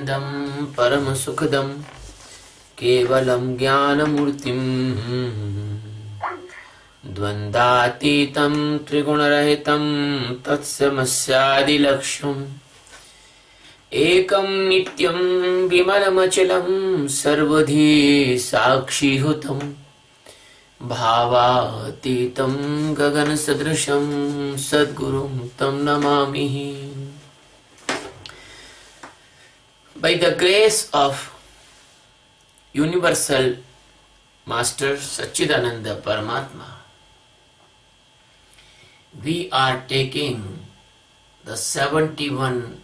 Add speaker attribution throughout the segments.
Speaker 1: Satchidanandam Paramasukhdam Kevalam Jnanamurtim Dvandatitam Trigunarahitam Tatsamasyaadilaksham Ekam Nityam Vimalamachalam Sarvadhi Sakshihutam Bhavatitam Gagan Sadrisham Sadgurum Tam Namamihi. By the grace of Universal Master Satchidananda Paramatma, we are taking the 71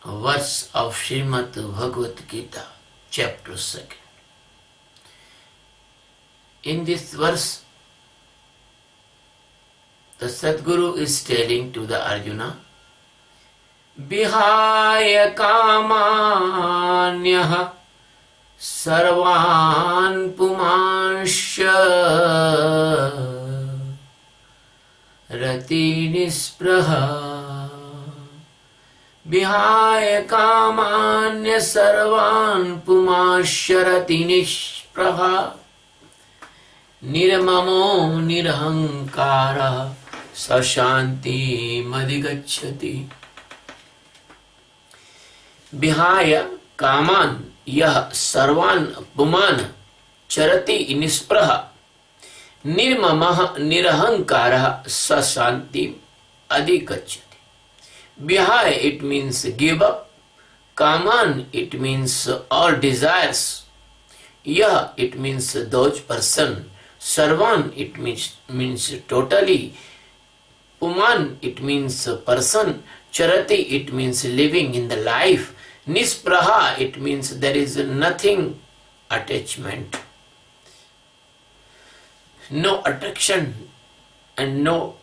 Speaker 1: verse of Srimad Bhagavad Gita, chapter 2. In this verse, the Sadguru is telling to the Arjuna, Vihaya kamanyah sarvan pumansha rati nispraha. Vihaya kamanya sarvan pumansha rati nispraha nirmamo nirhankara sashanti madhigacchati. Vihaya kaman yah sarvan puman charati nispraha nirmamah nirhankara sashanti adhigacchati. Vihaya, it means give up. Kaman, it means all desires. Yah, it means those person. Sarvan, it means totally. Puman, it means person. Charati, it means living in the life. Nispraha, it means there is nothing attachment. No attraction and no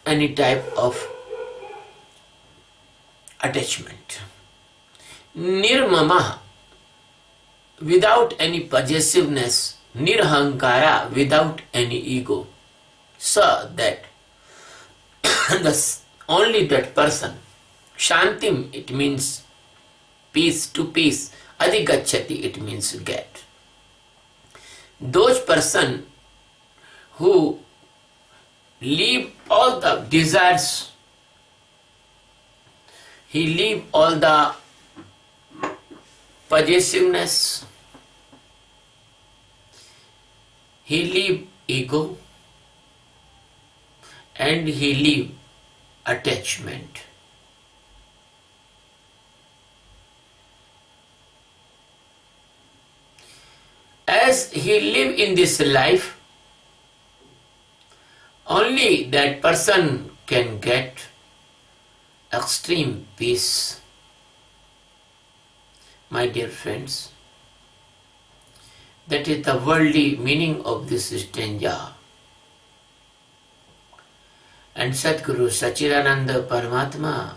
Speaker 1: any type of attachment. Nirmama, without any possessiveness. Nirhankara, without any ego. So that only that person. Shantim, it means peace, to peace. Adhigacchati, it means get. Those person who leave all the desires, he leave all the possessiveness, he leave ego, and he leave attachment. As he live in this life, only that person can get extreme peace. My dear friends, that is the worldly meaning of this stanza. And Sadguru Satchidananda Paramatma,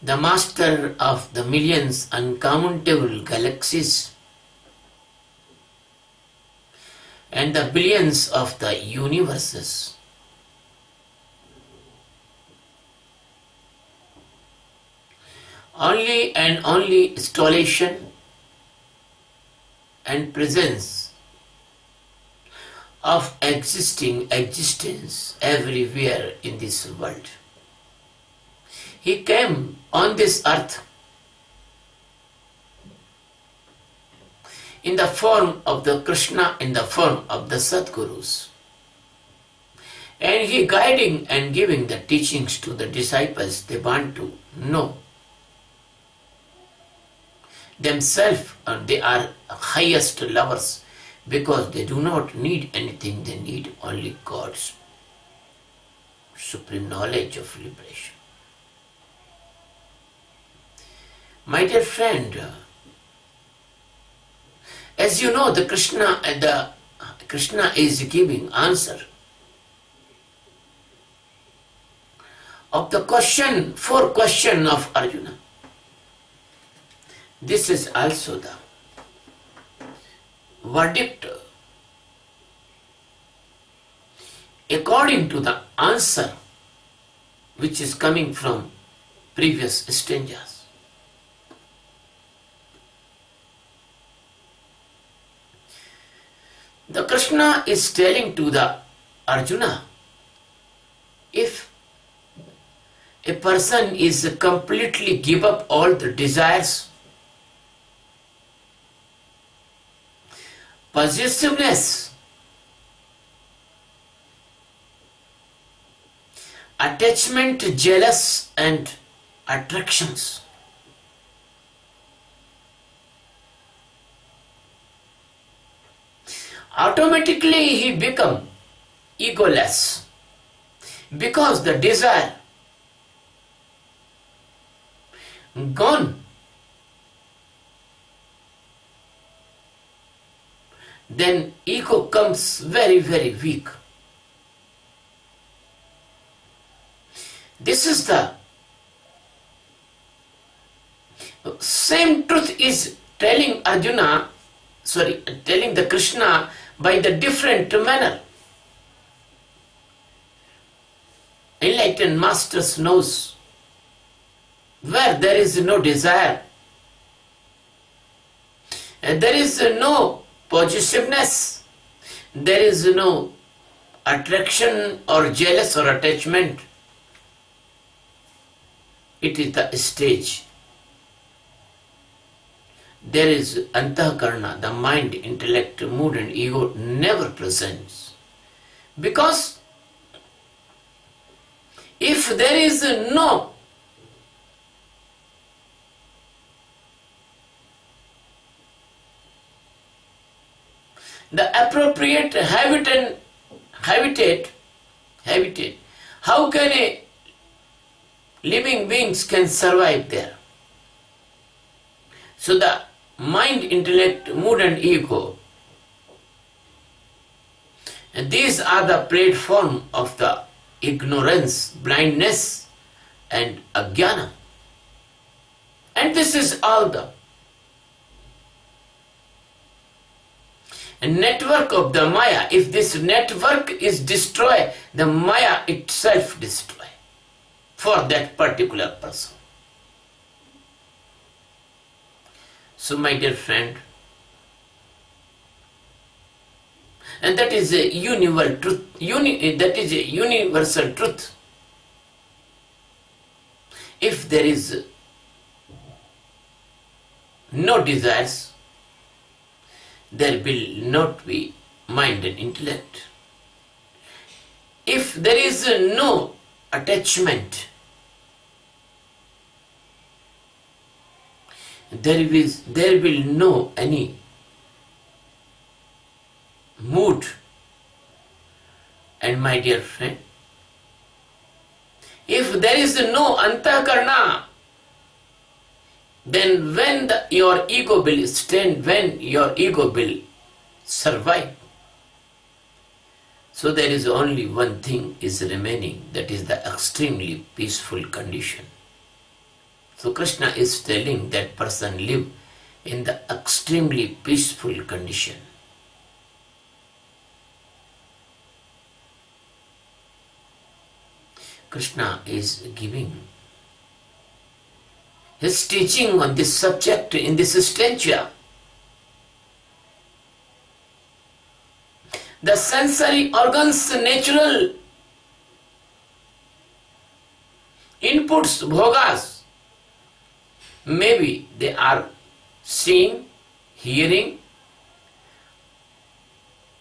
Speaker 1: the master of the millions uncountable galaxies and the billions of the universes, only and only installation and presence of existence everywhere in this world. He came on this earth in the form of the Krishna, in the form of the Sadgurus. And he guiding and giving the teachings to the disciples. They want to know themselves, and they are highest lovers, because they do not need anything, they need only God's supreme knowledge of liberation. My dear friend, as you know, the Krishna is giving answer of the question, 4 question of Arjuna. This is also the verdict according to the answer which is coming from previous strangers. The Krishna is telling to the Arjuna, if a person is completely give up all the desires, possessiveness, attachment, jealous and attractions, automatically he become egoless, because the desire gone, then ego comes very, very weak. This is the same truth is telling telling the Krishna by the different manner. Enlightened masters knows where there is no desire and there is no possessiveness, there is no attraction or jealous or attachment. It is the stage. There is antakarna, the mind, intellect, mood and ego never presents. Because if there is no the appropriate habitat, how can a living beings can survive there? So the mind, intellect, mood and ego, and these are the platform of the ignorance, blindness and ajnana. And this is all the network of the Maya. If this network is destroyed, the Maya itself destroy for that particular person. So my dear friend, and that is a universal truth. That is a universal truth. If there is no desires, there will not be mind and intellect. If there is no attachment, there will no any mood. And my dear friend, if there is no antakarna, then when your ego will stand, when your ego will survive. So there is only one thing is remaining, that is the extremely peaceful condition. So Krishna is telling that person live in the extremely peaceful condition. Krishna is giving his teaching on this subject in this stanza. The sensory organs' natural inputs, bhogas, maybe they are seeing, hearing,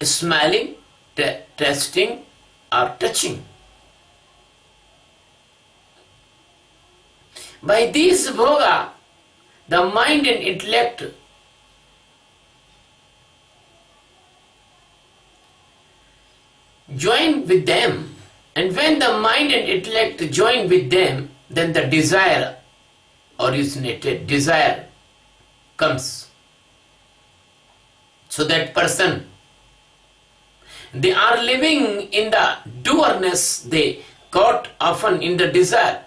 Speaker 1: smelling, tasting or touching. By these bhoga, the mind and intellect join with them, and when the mind and intellect join with them, then the desire originated, desire comes. So that person, they are living in the doerness, they caught often in the desire.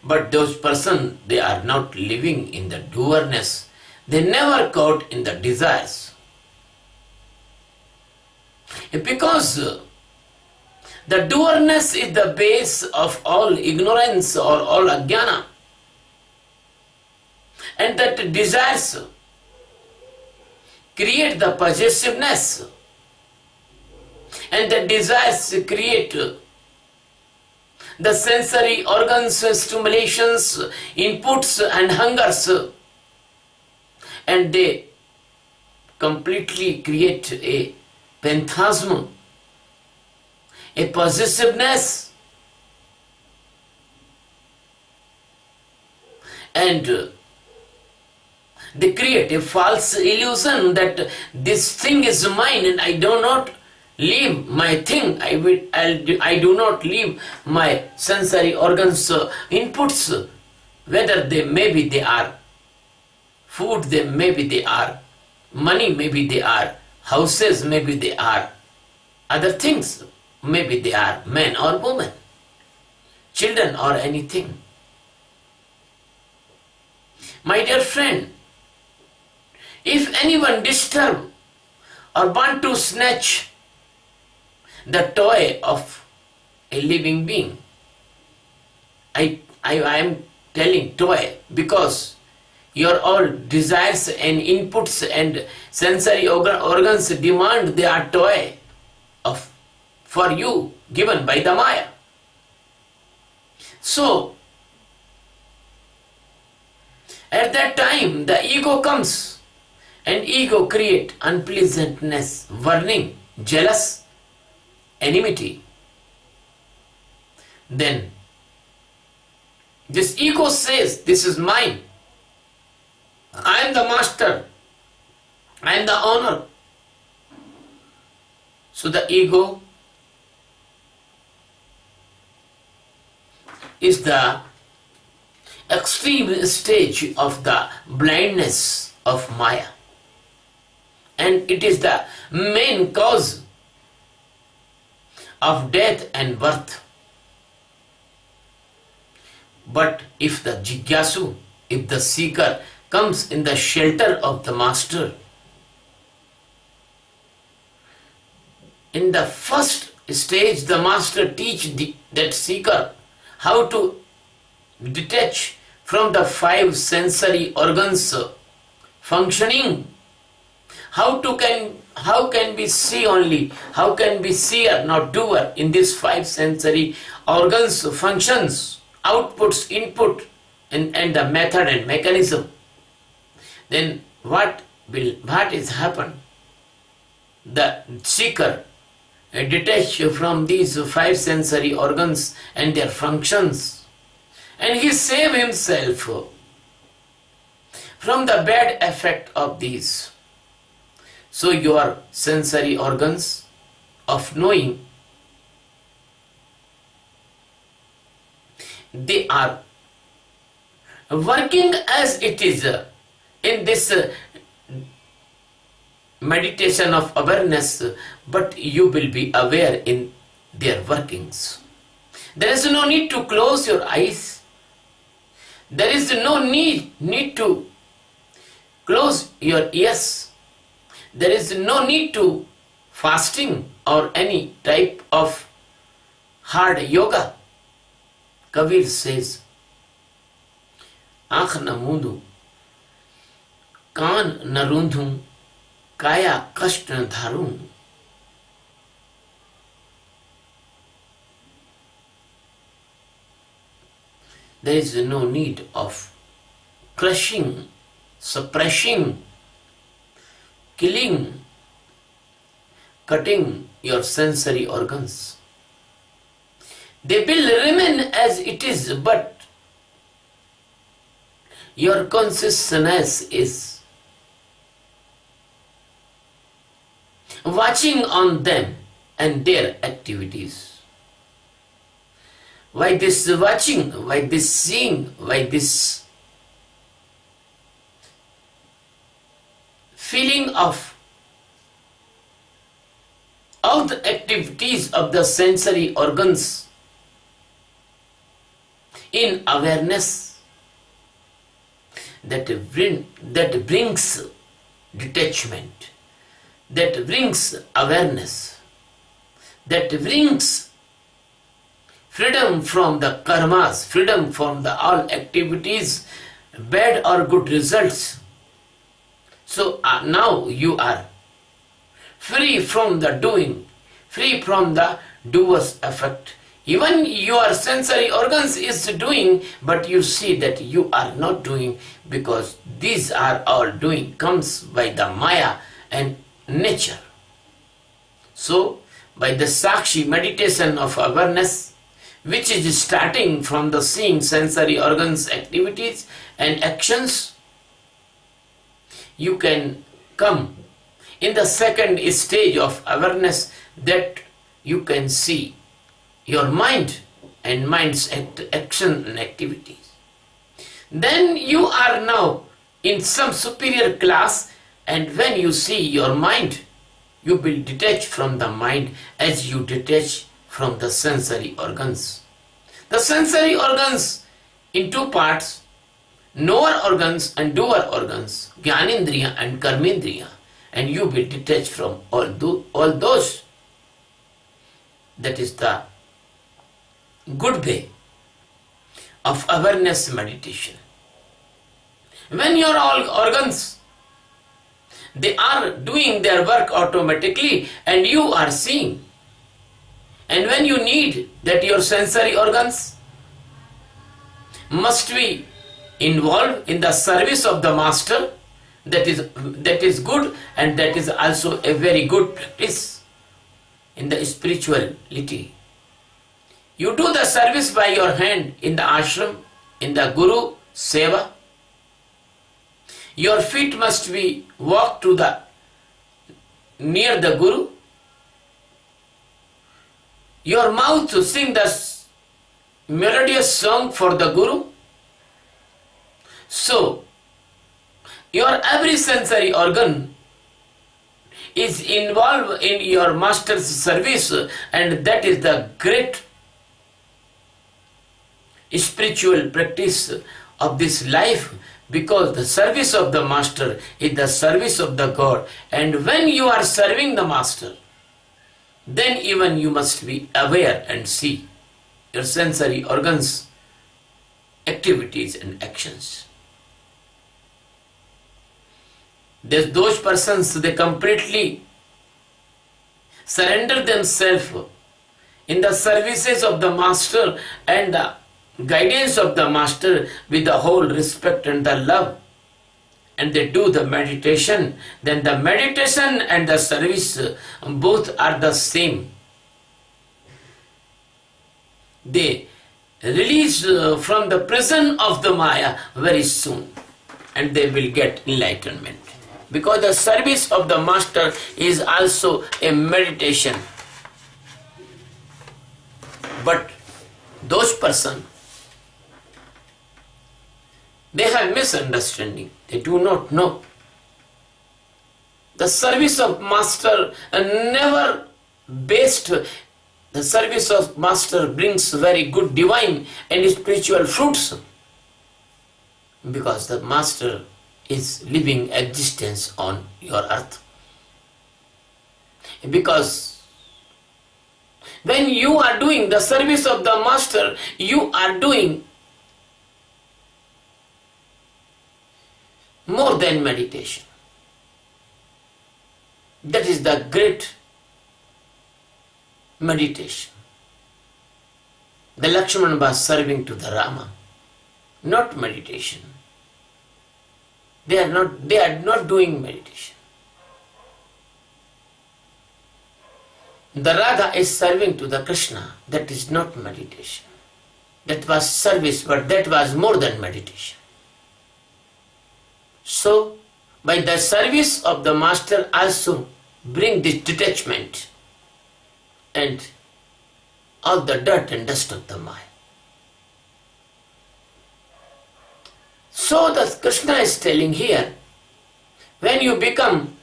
Speaker 1: But those persons, they are not living in the doerness. They never caught in the desires. Because The doerness is the base of all ignorance or all ajnana. And that desires create the possessiveness. And the desires create the sensory organs, stimulations, inputs and hungers. And they completely create a phantasm, a possessiveness, and they create a false illusion that this thing is mine and I do not leave my thing. I do not leave my sensory organs inputs, whether maybe they are food, maybe they are money, maybe they are houses, maybe they are other things, maybe they are men or women, children or anything. My dear friend, if anyone disturb or want to snatch the toy of a living being, I am telling toy because your all desires and inputs and sensory organs demand they are toy for you given by the Maya. So at that time the ego comes and ego create unpleasantness, warning, jealous, enmity. Then this ego says, this is mine. I am the master. I am the owner. So the ego is the extreme stage of the blindness of Maya. And it is the main cause of death and birth. But if the jigyasu, if the seeker comes in the shelter of the master, in the first stage the master teach that seeker how to detach from the 5 sensory organs functioning. How can we see only? How can we seer, not doer, in these 5 sensory organs functions, outputs, input, and the method and mechanism? Then what is happened? The seeker detach from these 5 sensory organs and their functions, and he save himself from the bad effect of these. So your sensory organs of knowing, they are working as it is in this meditation of awareness, but you will be aware in their workings. There is no need to close your eyes. There is no need to close your ears. There is no need to fasting or any type of hard yoga. Kabir says, आँख न मूंदूं, कान न रूंधूं, काया कष्ट न धारूं. There is no need of crushing, suppressing, killing, cutting your sensory organs. They will remain as it is, but your consciousness is watching on them and their activities. Why this watching? Why this seeing? Why this feeling of all the activities of the sensory organs in awareness that brings detachment, that brings awareness, that brings freedom from the karmas, freedom from the all activities, bad or good results. So now you are free from the doing, free from the doer's effect. Even your sensory organs is doing, but you see that you are not doing, because these are all doing comes by the Maya and nature. So, by the Sakshi meditation of awareness, which is starting from the seeing sensory organs activities and actions, you can come in the second stage of awareness, that you can see your mind and mind's action and activities. Then you are now in some superior class, and when you see your mind, you will detach from the mind as you detach from the sensory organs. The sensory organs in two parts, knower organs and doer organs, Jnanendriya and Karmendriya, and you will detach from all those. That is the good way of awareness meditation. When your all organs, they are doing their work automatically and you are seeing, and when you need that your sensory organs must be involved in the service of the master, that is good, and that is also a very good practice in the spirituality. You do the service by your hand in the ashram, in the Guru Seva. Your feet must be walked to the near the Guru. Your mouth to sing the melodious song for the Guru. So, your every sensory organ is involved in your master's service, and that is the great spiritual practice of this life, because the service of the master is the service of the God, and when you are serving the master, then even you must be aware and see your sensory organs, activities and actions. Those persons, they completely surrender themselves in the services of the master and the guidance of the master with the whole respect and the love, and they do the meditation. Then the meditation and the service both are the same. They release from the prison of the Maya very soon, and they will get enlightenment, because the service of the master is also a meditation. But those persons, they have misunderstanding. They do not know. The service of master never based. The service of master brings very good divine and spiritual fruits, because the master is living existence on your earth. Because when you are doing the service of the master, you are doing more than meditation. That is the great meditation. The Lakshmana was serving to the Rama, not meditation. They are not doing meditation. The Radha is serving to the Krishna. That is not meditation. That was service, but that was more than meditation. So, by the service of the master also bring this detachment and all the dirt and dust of the Maya. So the Krishna is telling here, when you become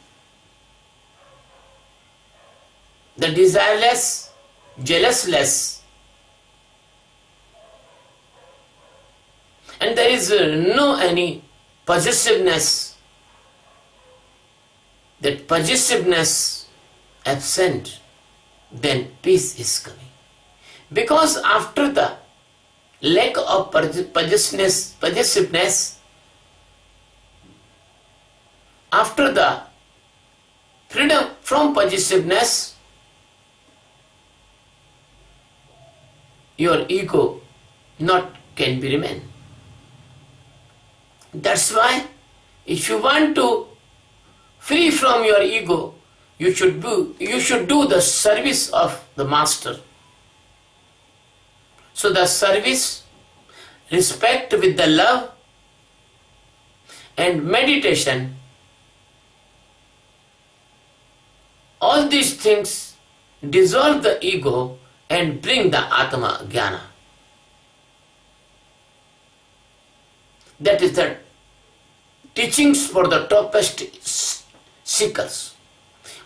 Speaker 1: the desireless, jealousless, and there is no any possessiveness, that possessiveness absent, then peace is coming. Because after the lack of possessiveness, after the freedom from possessiveness, your ego not can be remain. That's why if you want to free from your ego, you should do the service of the master. So the service, respect with the love and meditation, all these things dissolve the ego and bring the Atma Jnana. That is the teachings for the topest seekers.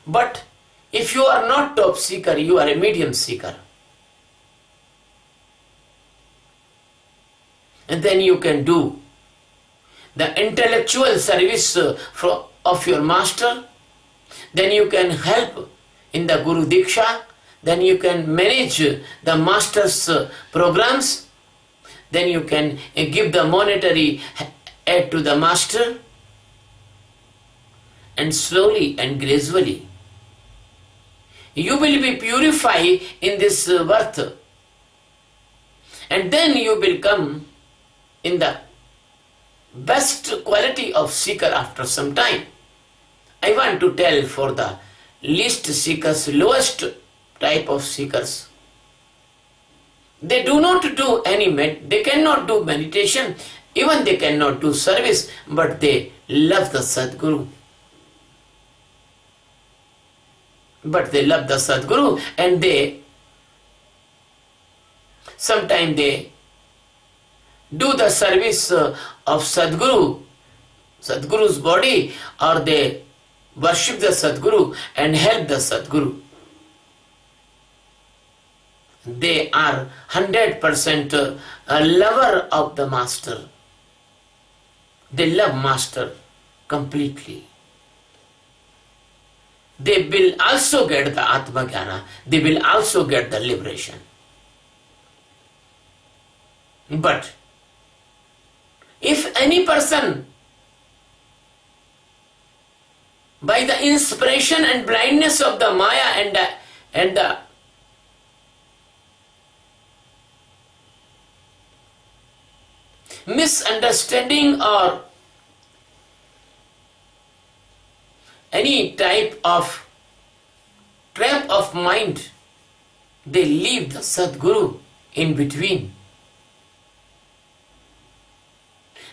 Speaker 1: But if you are not top seeker, you are a medium seeker. And then you can do the intellectual service of your master. Then you can help in the Guru Diksha. Then you can manage the master's programs. Then you can give the monetary aid to the master. And slowly and gradually, you will be purified in this birth. And then you will come in the best quality of seeker after some time. I want to tell for the least seekers, lowest type of seekers. They do not do they cannot do meditation, even they cannot do service, but they love the Sadguru. And sometimes they do the service of Sadguru's body, or they worship the Sadguru and help the Sadguru. They are 100% a lover of the master. They love master completely. They will also get the Atma Jnana. They will also get the liberation. But if any person, by the inspiration and blindness of the Maya and the misunderstanding or any type of trap of mind, they leave the Sadguru in between.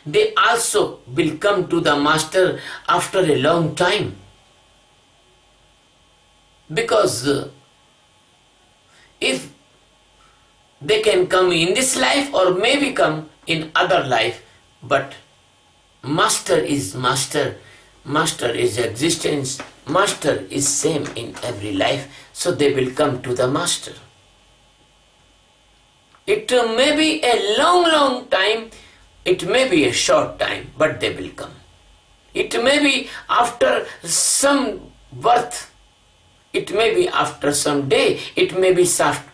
Speaker 1: They also will come to the master after a long time. Because if they can come in this life or maybe come in other life, but master is master, master is existence, master is same in every life, so they will come to the master. It may be a long time, it may be a short time, but they will come. It may be after some birth, it may be after some day, it may be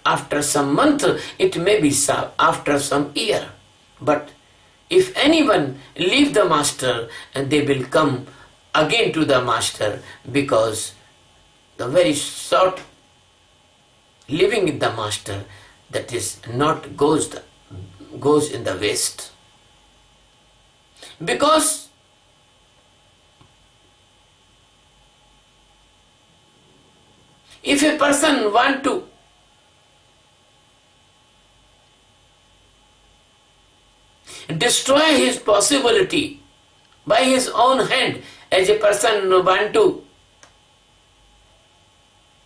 Speaker 1: after some month, it may be after some year. But if anyone leave the master, and they will come again to the master, because the very short living in the master, that is not goes in the waste. Because if a person want to destroy his possibility by his own hand, as a person want to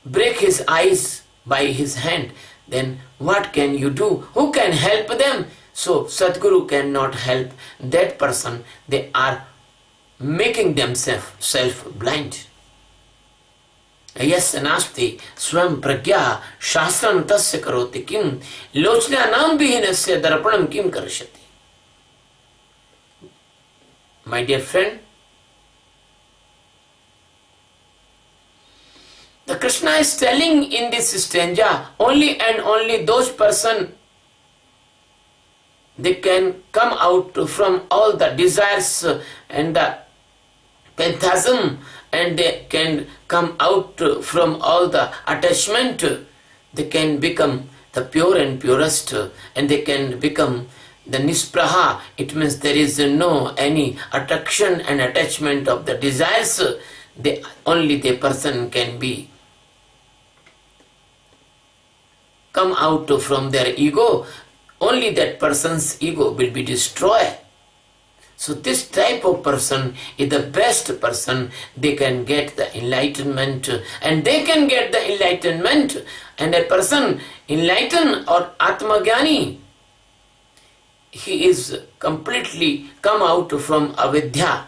Speaker 1: break his eyes by his hand, then what can you do? Who can help them? So Sadguru cannot help that person. They are making themselves self-blind. Yes, nasti swam pragya shastram tasya karoti kim lochna nam bihinasya darpanam kim karishati. My dear friend, the Krishna Krishna is telling in this stanza, only and only those person they can come out from all the desires and the phantasm, and they can come out from all the attachment. They can become the pure and purest, and they can become the nispraha. It means there is no any attraction and attachment of the desires. Only the person can be come out from their ego. Only that person's ego will be destroyed. So this type of person is the best person. They can get the enlightenment, and they can get the enlightenment. And a person enlightened or Atmagyani, he is completely come out from avidya,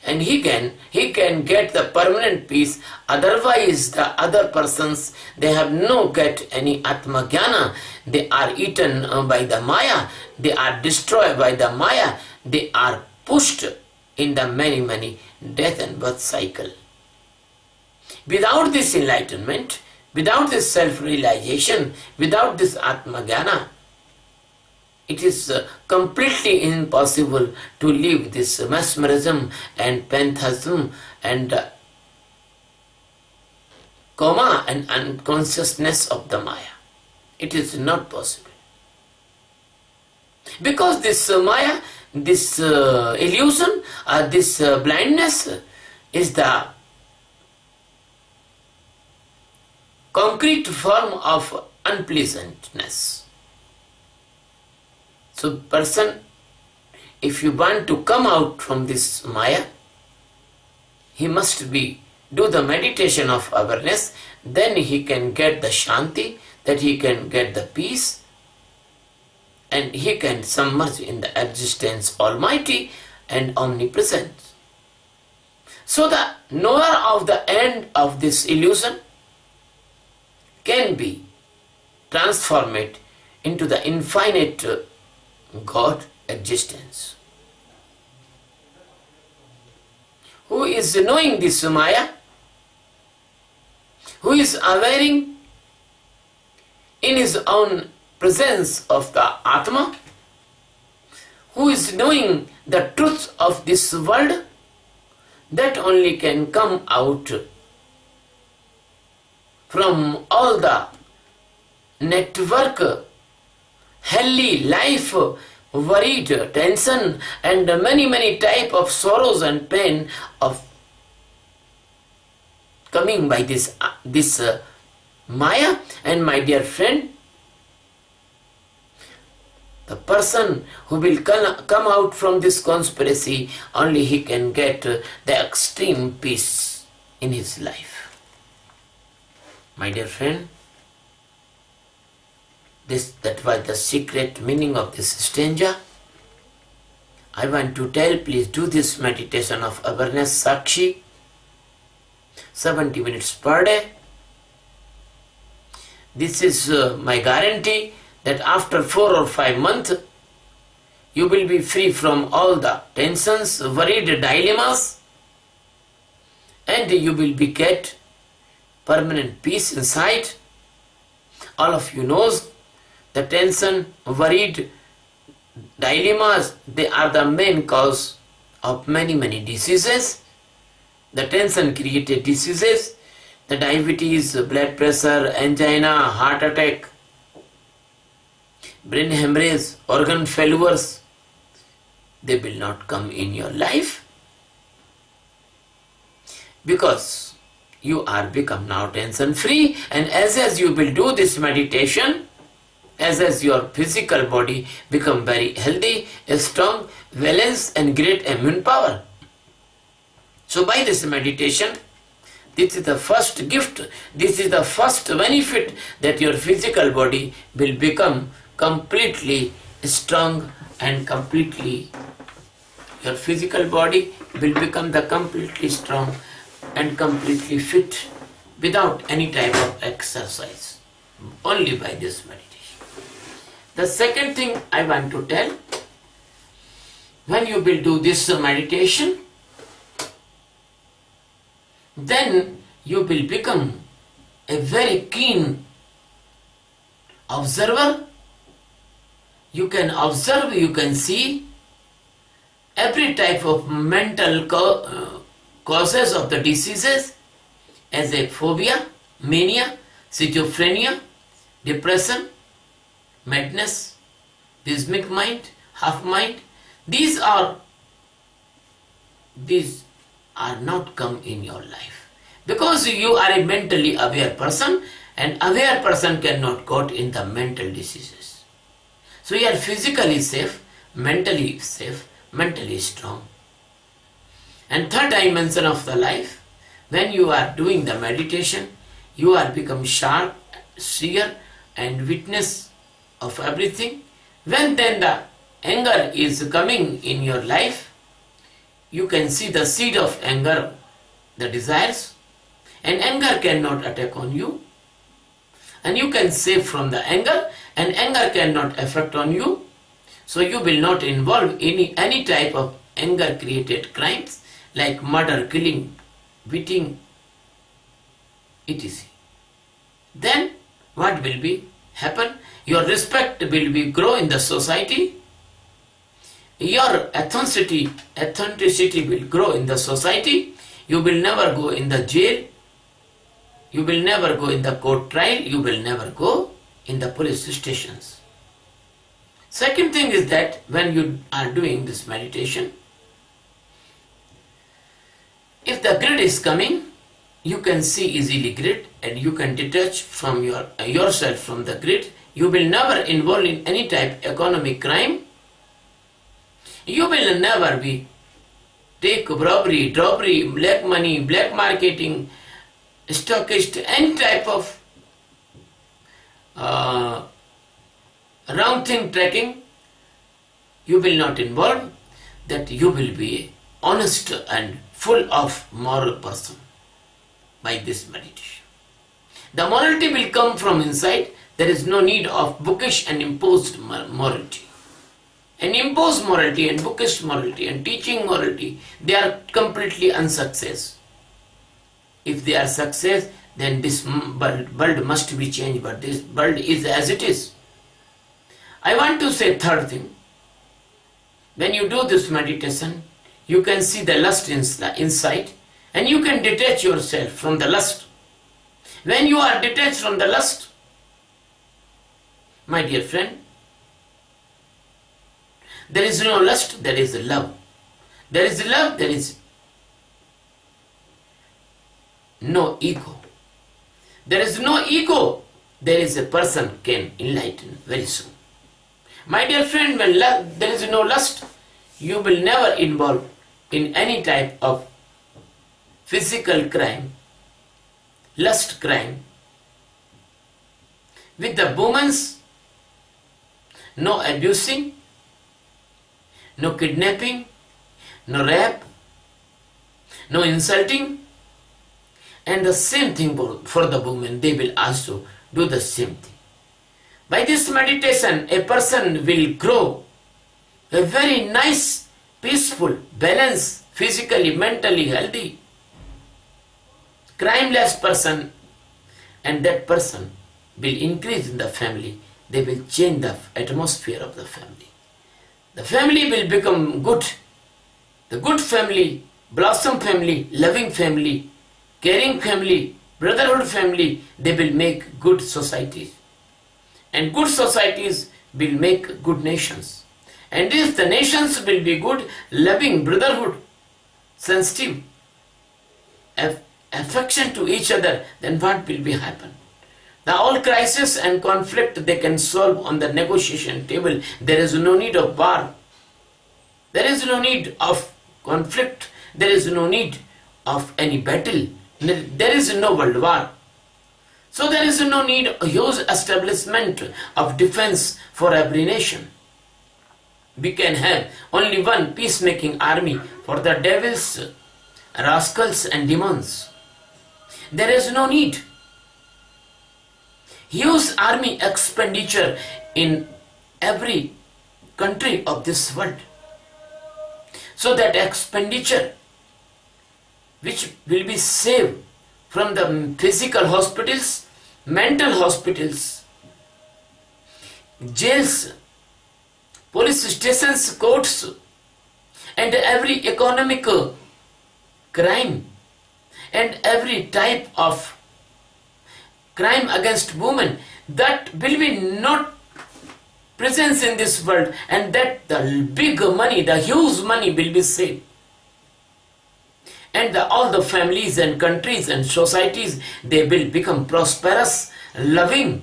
Speaker 1: and he can get the permanent peace. Otherwise the other persons, they have no get any Atmagyana. They are eaten by the Maya. They are destroyed by the Maya. They are pushed in the many death and birth cycle. Without this enlightenment, without this self-realization, without this Atmagyana, it is completely impossible to leave this mesmerism and phantasm and coma and unconsciousness of the Maya. It is not possible. Because this Maya, this illusion, this blindness is the concrete form of unpleasantness. So person, if you want to come out from this Maya, he must do the meditation of awareness. Then he can get the shanti, that he can get the peace, and he can submerge in the existence almighty and omnipresent. So the knower of the end of this illusion can be transformed into the infinite God existence. Who is knowing this Maya? Who is awareing in his own presence of the Atma? Who is knowing the truth of this world? That only can come out from all the network, helly life, worried, tension, and many type of sorrows and pain of coming by this Maya. And my dear friend, the person who will come out from this conspiracy, only he can get the extreme peace in his life. My dear friend, that was the secret meaning of this stanza. I want to tell, please do this meditation of awareness Sakshi, 70 minutes per day. This is my guarantee that after 4 or 5 months, you will be free from all the tensions, worried dilemmas, and you will get permanent peace inside. All of you knows the tension, worried dilemmas, they are the main cause of many diseases. The tension created diseases, the diabetes, blood pressure, angina, heart attack, brain hemorrhage, organ failures. They will not come in your life because you are become now tension free. And as you will do this meditation, as your physical body become very healthy, strong, balance, and great immune power. So by this meditation, this is the first gift, this is the first benefit, that your physical body will become completely strong and completely, your physical body will become the completely strong and completely fit without any type of exercise, only by this meditation. The second thing I want to tell, when you will do this meditation, then you will become a very keen observer. You can observe, you can see every type of mental causes of the diseases as a phobia, mania, schizophrenia, depression, madness, rhythmic mind, half mind. These are not come in your life because you are a mentally aware person, and aware person cannot got in the mental diseases. So you are physically safe, mentally strong. And third dimension of the life, when you are doing the meditation, you are become sharp, seer and witness of everything. When then the anger is coming in your life, you can see the seed of anger, the desires, and anger cannot attack on you. And you can save from the anger, and anger cannot affect on you. So you will not involve any type of anger created crimes like murder, killing, beating, etc. Then what will be happen? Your respect will be grow in the society. Your authenticity will grow in the society. You will never go in the jail. You will never go in the court trial. You will never go in the police stations. Second thing is that when you are doing this meditation, if the greed is coming, you can see easily greed and you can detach from yourself from the greed. You will never involve in any type of economic crime. You will never be take robbery, black money, black marketing, stockist, any type of wrong thing tracking. You will not involve. That you will be a honest and full of moral person by this meditation. The morality will come from inside. There is no need of bookish and imposed morality. And imposed morality and bookish morality and teaching morality, they are completely unsuccess. If they are success, then this world must be changed, but this world is as it is. I want to say third thing. When you do this meditation, you can see the lust inside, and you can detach yourself from the lust. When you are detached from the lust, my dear friend, there is no lust, there is love. There is love, there is no ego. There is no ego, there is a person can enlighten very soon. My dear friend, when there is no lust, you will never involve in any type of physical crime, lust crime. With the women's, no abusing, no kidnapping, no rape, no insulting. And the same thing for the women, they will also do the same thing. By this meditation, a person will grow a very nice, peaceful, balanced, physically, mentally healthy, crimeless person, and that person will increase in the family. They will change the atmosphere of the family. The family will become good. The good family, blossom family, loving family, caring family, brotherhood family, they will make good societies. And good societies will make good nations. And if the nations will be good, loving, brotherhood, sensitive, affection to each other, then what will be happen? Now all crisis and conflict they can solve on the negotiation table. There is no need of war. There is no need of conflict. There is no need of any battle. There is no world war. So there is no need of huge establishment of defense for every nation. We can have only one peacemaking army for the devils, rascals and demons. There is no need. Huge army expenditure in every country of this world. So that expenditure which will be saved from the physical hospitals, mental hospitals, jails, police stations, courts, and every economic crime and every type of crime against women that will be not presence in this world, and that the big money, the huge money will be saved. And all the families and countries and societies, they will become prosperous, loving,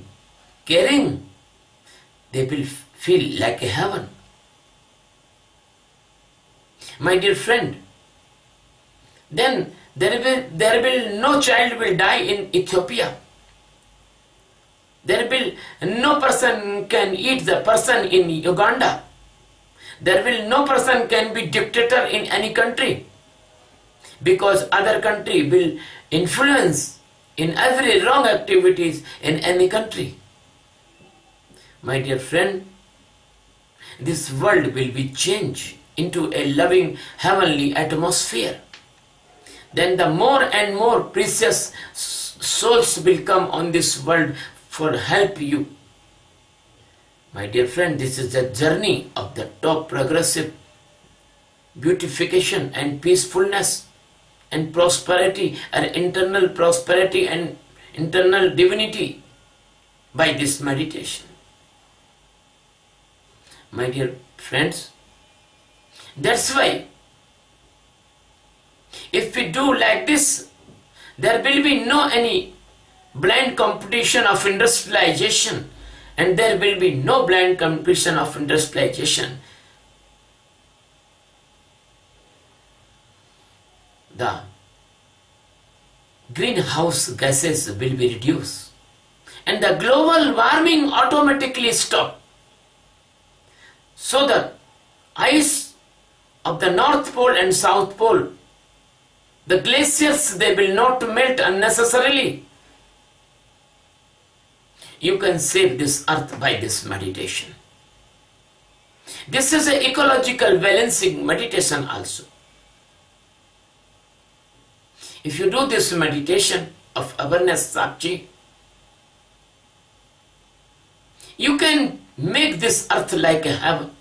Speaker 1: caring. They will feel like a heaven. My dear friend, then there will no child will die in Ethiopia. There will no person can eat the person in Uganda. There will no person can be dictator in any country, because other country will influence in every wrong activities in any country. My dear friend, this world will be changed into a loving heavenly atmosphere. Then the more and more precious souls will come on this world for help you. My dear friend, this is the journey of the top progressive beautification and peacefulness and prosperity and internal prosperity and internal divinity by this meditation. My dear friends, that's why if we do like this, there will be no any blind competition of industrialization, and there will be no blind competition of industrialization. The greenhouse gases will be reduced, and the global warming automatically stop. So the ice of the North Pole and South Pole, the glaciers, they will not melt unnecessarily. You can save this earth by this meditation. This is an ecological balancing meditation also. If you do this meditation of awareness Sakchi, you can make this earth like a heaven.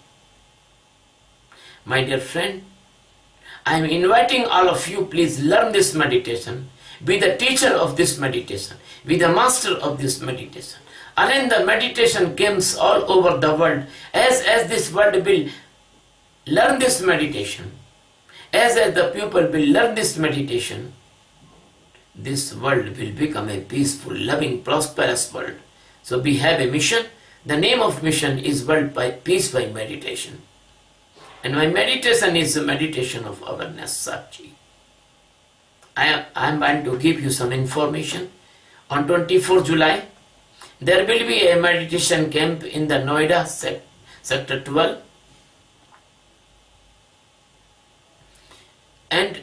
Speaker 1: My dear friend, I am inviting all of you, please learn this meditation, be the teacher of this meditation, be the master of this meditation. Arrange the meditation camps all over the world. As this world will learn this meditation, as the people will learn this meditation, this world will become a peaceful, loving, prosperous world. So we have a mission. The name of mission is World by Peace by Meditation. And my meditation is a meditation of awareness, Sakchi. I am going to give you some information. On 24 July, there will be a meditation camp in the Noida, Sector 12. And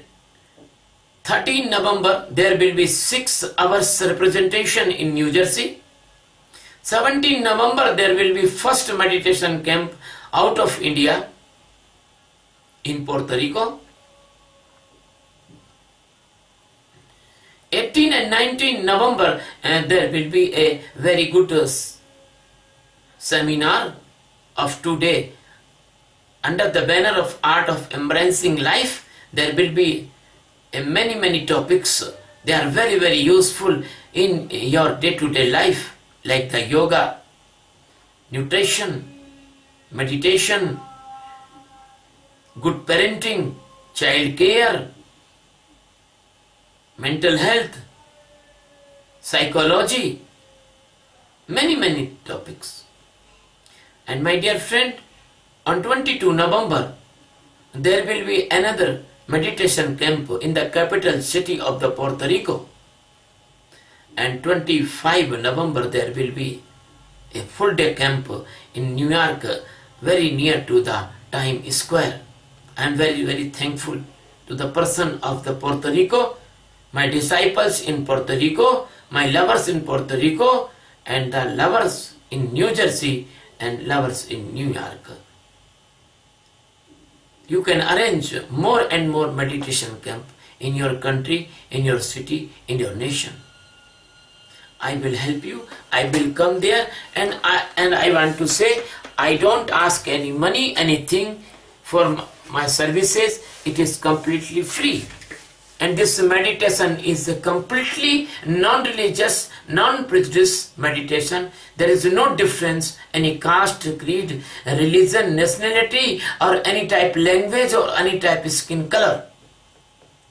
Speaker 1: 13 November, there will be 6 hours representation in New Jersey. 17 November, there will be first meditation camp out of India in Puerto Rico. 18 and 19 November, there will be a very good seminar of 2 days under the banner of Art of Embracing Life. There will be many topics. They are very useful in your day-to-day life, like the yoga, nutrition, meditation, good parenting, child care, mental health, psychology, many topics. And my dear friend, on 22 November, there will be another meditation camp in the capital city of the Puerto Rico. And 25 November, there will be a full day camp in New York, very near to the Times Square. I am very thankful to the person of the Puerto Rico, my disciples in Puerto Rico, my lovers in Puerto Rico, and the lovers in New Jersey and lovers in New York. You can arrange more and more meditation camp in your country, in your city, in your nation. I will help you. I will come there, and I want to say, I don't ask any money, anything for my services. It is completely free. And this meditation is a completely non-religious, non-prejudice meditation. There is no difference, any caste, creed, religion, nationality, or any type language or any type skin color.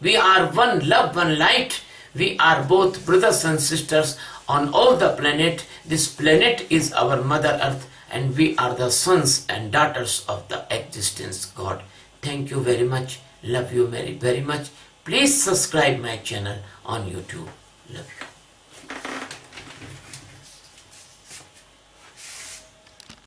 Speaker 1: We are one love, one light. We are both brothers and sisters on all the planet. This planet is our Mother Earth, and we are the sons and daughters of the existence God. Thank you very much. Love you very, very much. Please subscribe my channel on YouTube. Love you.